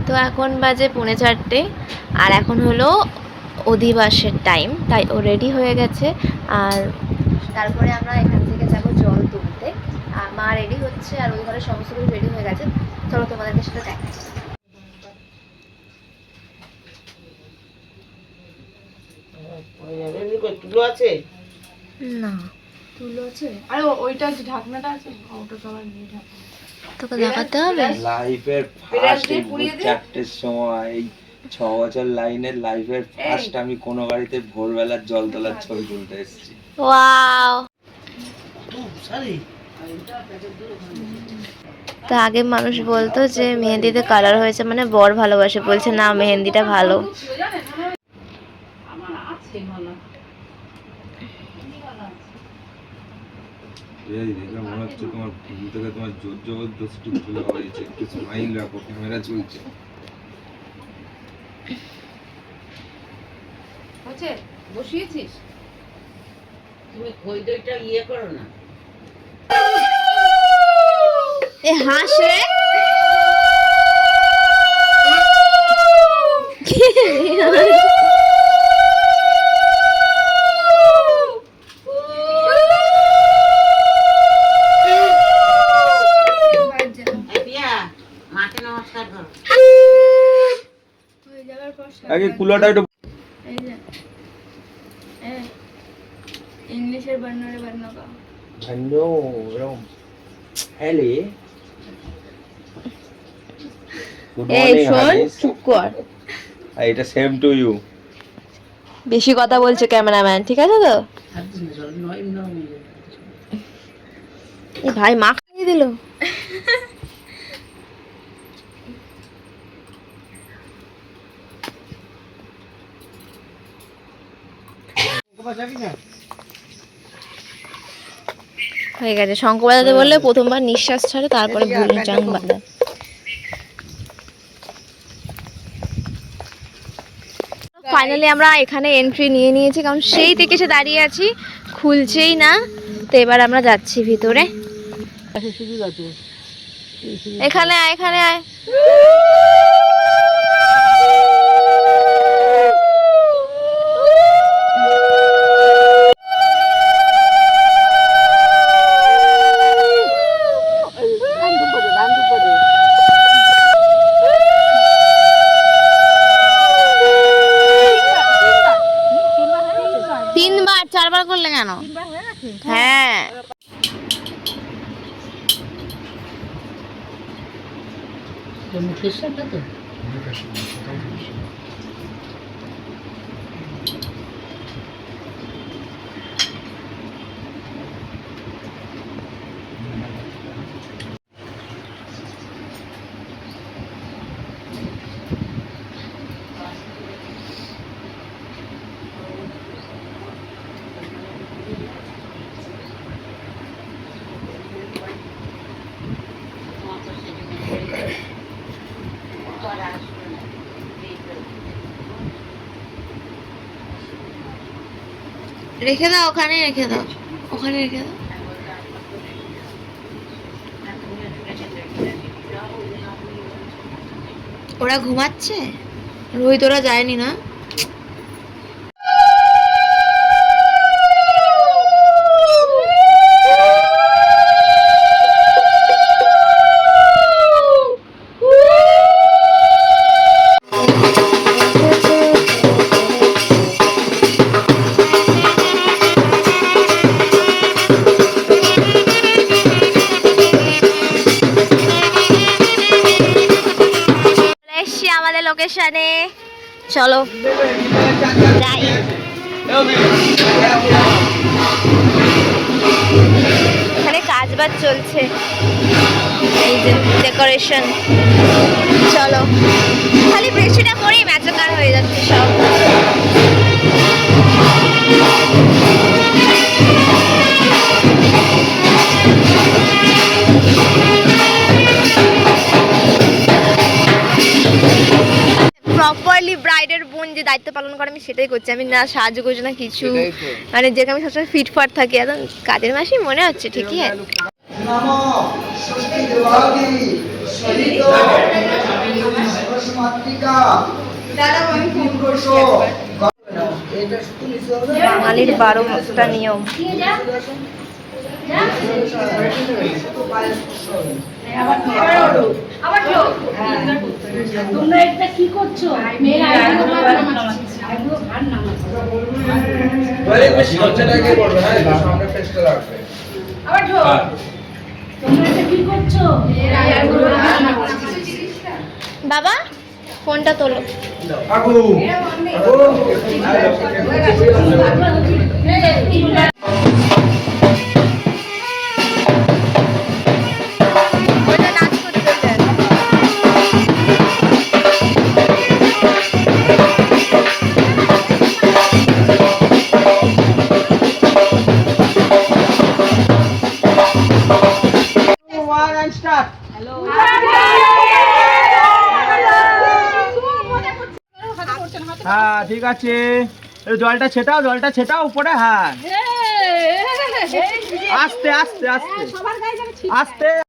তো এখন বাজে 3:45 আর এখন হলো অধিবাসের টাইম, তাই ও রেডি হয়ে গেছে। আর তারপরে আমরা এখান থেকে যাব জল তুলতে। আর মা রেডি হচ্ছে আর ওই ঘরে সমস্ত কিছু রেডি হয়ে গেছে। চলো তোমাদেরকে সেটা দেখাচ্ছি। তুলো আছে না, তুলো আছে, আরে ওইটা যে ঢাকনাটা আছে ওটা তো আমার নিয়ে ঢাকা তোকে দেখাতে হবে। লাইফের ফার্স্ট 4টের সময় 6 বছর লাইনের লাইফের ফার্স্ট আমি কোনো গাড়িতে ভোরবেলার জল তোলার ছবি তুলতে এসেছি। ওয়াও। তা আগে মানুষ বলতো যে মেহেন্দিতে কালার হয়েছে মানে বর ভালোবাসে, বলছে না মেহেন্দিটা ভালো। এই দেখে মনে হচ্ছে তোমার ফুল থেকে তোমার জোর জবরদস্তি তোলা হয়েছে। একটু স্মাইল রাখো, ক্যামেরা চলছে। হচ্ছে বসিয়েছিস তুমি খই দইটা ইয়ে করো না। এ হাস রে। আগে কুলাটা একটু इंग्लिशेर बनणारे बनणं का भन्नो रम हेले गुड এই मॉर्निंग শোন, হানিস। চুপ কর। এটা সেম টু ইউ। বেশি কথা বলছে ক্যামেরাম্যান, ঠিক আছে তো? এই ভাই মা খাইয়ে দিল। হয়ে গেছে। শঙ্খ বাজাতে বললে প্রথমবার নিঃশ্বাস ছাড়ে, তারপরে চাং বাজায়। ফাইনালি আমরা এখানে এন্ট্রি নিয়ে নিয়েছি, কারণ সেই থেকে এসে দাঁড়িয়ে আছি, খুলছেই না। তো এবার আমরা যাচ্ছি ভিতরে। এখানে আয়, এখানে আয়। তিনবার চারবার করলে কেন? হ্যাঁ, রেখে দাও, ওখানে রেখে দাও, ওখানে রেখে দাও। ওরা ঘুমাচ্ছে, রোহিত ওরা যায়নি না? আমাদের লোকেশনে চলো যাই। এখানে কাজ বাজ চলছে, এই যে ডেকোরেশন। চলো, খালি বৃষ্টিটা করেই ম্যাচকার হয়ে যাচ্ছে সব। প্রপারলি ব্রাইডের বোন যে দায়িত্ব পালন করে আমি সেটাই করছি। আমি না সাহায্য করছি না কিছু, মানে যেখানে আমি সবসময় ফিটফাট থাকি, একদম কাজের মাসি মনে হচ্ছে। ঠিকই আছে। বাঙালির 12টা নিয়ম। তোমরা এটা কি করছো? মেয়েরা তোমরা এটা কি করছো? বাবা ফোনটা তোলো। ওটা নাচ করতেছে। হ্যাঁ ঠিক আছে, জলটা ছেটাও উপরে। হ্যাঁ আস্তে আস্তে আস্তে আস্তে।